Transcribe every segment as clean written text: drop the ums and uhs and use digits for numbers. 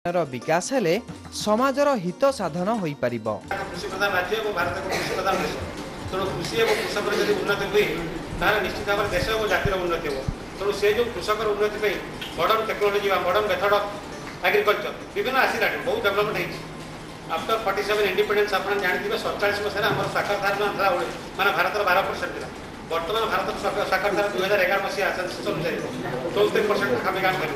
विकास हेले समाजर हित साधन होई परिबो। कृषि प्रधान राज्य और भारत को कृषि प्रधान देश तेणु कृषि और कृषक जब उन्नति हुए तार निश्चित भाव देश और जातिर उन्नति हो। तेणु से जो कृषक उन्नति modern technology modern method of agriculture विभिन्न आसीला बहुत डेवलपमेंट है। आफ्टर 47 इंडिपेंडेंस आप जानते 47 मसीह आम साक्षरता था माने भारत 12% था। बर्तमान भारत साक्षरता 2011 मसीहा सेंसस अनुसार 74% पाखापाखि काम कर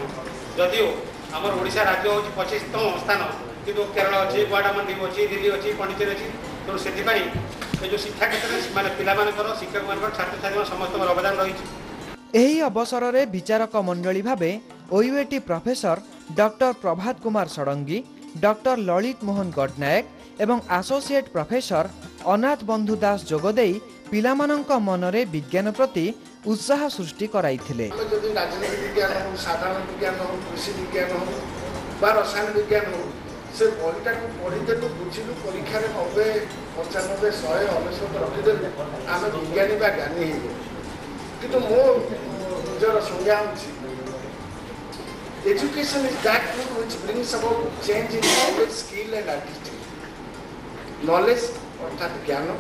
जदिव आम ओडिशा राज्य हूँ 25तम स्थान कि केरल अच्छी गुआडामांडी अच्छी दिल्ली अच्छी पंडिचेरी अच्छी तेणु से जो शिक्षा क्षेत्र में माने पिलामानकर शिक्षक मान छात्र छात्री समस्त अवदान रही। एही अवसर रे विचारक मंडली भावे OUAT professor doctor Prabhat Kumar Sarangi, doctor Lalit Mohan Gadnayak एवं एसोसिएट प्रोफेसर अनाथ बंधु दास जोगदेई पिलामानंक मनरे विज्ञान प्रति उत्साह सृष्टि कराइथिले। राजनीति विज्ञान हो, साधारण विज्ञान हो, कृषि विज्ञान हो बा रसायन विज्ञान हो से बहीटा को पढ़ीदेलु बुझिलु परीक्षा 90 95 100 99 रखीदेलु आम विज्ञानी बा ज्ञानी हो कि मो निजर संज्ञा education is that tool which brings about change in knowledge skill and artistic knowledge अर्थात ज्ञान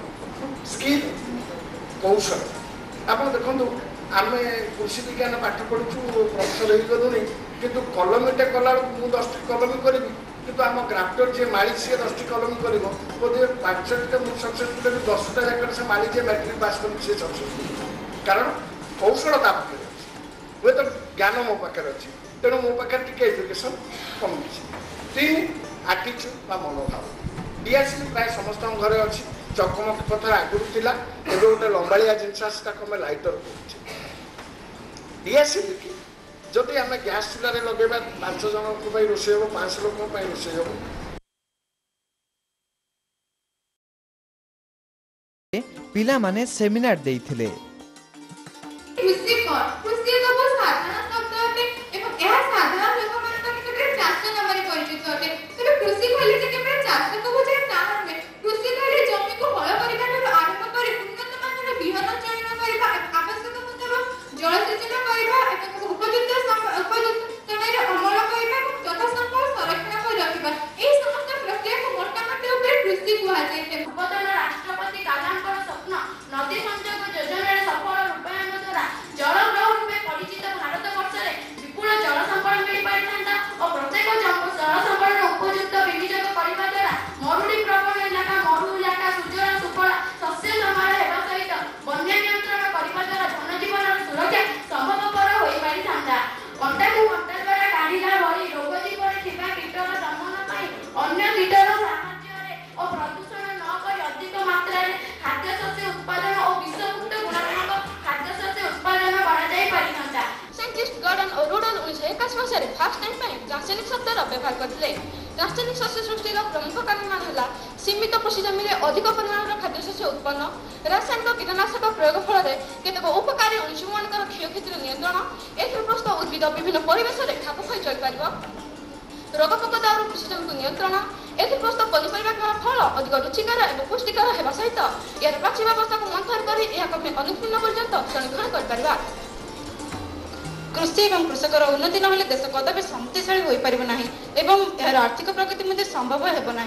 स्किल कौशल। आप देखो आम कृषि विज्ञान पाठ पढ़ु प्रोफेसर होगलुनि किंतु कलमीटे कला मुझे 10टी कलमी करी कि आम ग्राफ्टर जी माली सी 10टी कलमी कर बोधे 5टी मुझे सक्सेसफुल 10टा जगह से माली जी मैट्रिक पास कर सक्सेसफुल कारण कौशल ता पाखे अच्छे हूँ तो ज्ञान मो पाखे अच्छी तेणु मो पाखे टी एजुकेशन कम। 3 आटिट्यूड बा मनोभाव डीआरसी प्राय समस्त घरे अच्छी चकमक पथर आगुरी थिला एबे गोटे लंबाଳିଆ जिनस आम लाइटर डीआरसी जदि आम गैस चूल्हे लगेगा 5 जन रोषे हम 500 लोक रोषे हम। पिला माने सेमिनार देइथिले। रासायनिक शस्य सृष्टिर प्रमुख कारण सीमित कृषि जमी अधिक परिमाण खाद्य शस्य उत्पन्न रासायनिक कीटनाशक प्रयोग फल केतक उपकारी अणुजीव मान क्षयक्षति नियंत्रण एग्रस्त उद्भिद विभिन्न परिवेश में खाप खाई चल रोग पोक दाउर कृषि जमी नियंत्रण एग्रस्त पनीपरिया फल अधिक रुचिकर और पुष्टिकर होगा सहित यार पाचिबा अवस्था को मंथन कर अनुकूल पर्यंत संरक्षण कर कृषि एवं कृषकर उन्नति ना देश कदापि शक्तिशाली हो पार यार आर्थिक प्रगति संभव होना।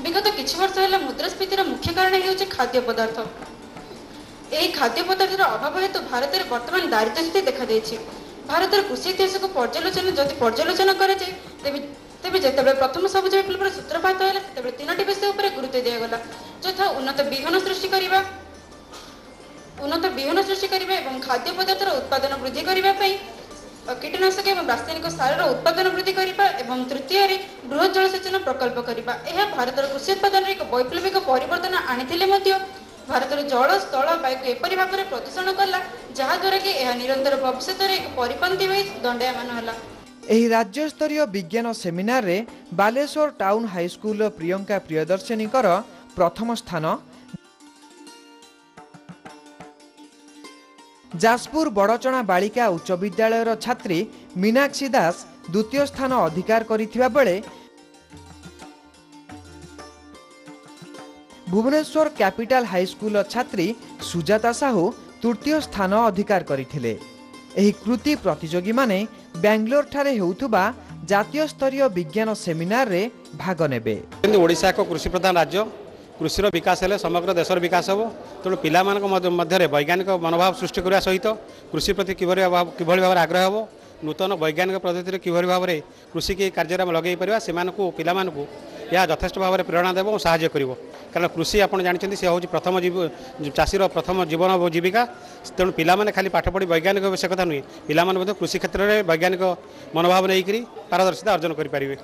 विगत किछि वर्ष है मुद्रास्फीतिर मुख्य कारण है खाद्य पदार्थ। यही खाद्य पदार्थर अभाव हेतु भारत में वर्तमान दारिद्र्य स्थिति देखा देछि। भारत कृषि इतिहास को पर्यालोचना कराए तेज जिते प्रथम सबुज विप्लव सूत्रपात है 3टी विषय पर गुरुत्व दिगला यथा उन्नत विहन सृष्टि करने और खाद्य पदार्थर उत्पादन वृद्धि करने कीटनाशक और रासायनिक सार उत्पादन वृद्धि करने और तृतीय बृहत जलसेचन प्रकल्प करने भारत कृषि उत्पादन एक वैप्लविक परिवर्तन आनी भारत जल स्थल वायु को एपरी भाव में प्रदूषण कला जहाद्वारा कि यह निरंतर भविष्य में एक परिपंथी हो दंडायमान है। एही राज्य स्तरीय विज्ञान सेमिनार रे Baleshwar town high school Priyanka Priyadarshini प्रथम स्थान, जाजपुर बड़चणा बालिका उच्च विद्यालयर छात्री मीनाक्षी दास द्वितीय स्थान अधिकार करिथिबा बेले भुवनेश्वर कैपिटल हाई स्कूल छात्री सुजाता साहू तृतीय स्थान अधिकार करथिले। एही कृति प्रतियोगी माने बेंगलोर ठारे हेउथुबा জাতীয় স্তরীয় বিজ্ঞান সেমিনার রে ভাগ নেবে। ओडिशा एक कृषि प्रधान राज्य कृषि विकास हेले समग्र देशर विकास हम तेणु पिला मध्य वैज्ञानिक मनोभाव सृष्टि करने सहित कृषि प्रति किभली भाव आग्रह हम नूतन वैज्ञानिक पद्धति किभली भाव में कृषि की कार्य लगे पारा से पिला यह यथेष्ट भाव में प्रेरणा देव और साहाय्य कर कारण कृषि आप जानते सी हूँ प्रथम चाषीर प्रथम जीवन जीविका तेणु पिला खाली पाठ पढ़ी वैज्ञानिक से कथा नुहे पिला कृषि क्षेत्र में वैज्ञानिक मनोभाव नहीं पारदर्शिता अर्जन करेंगे।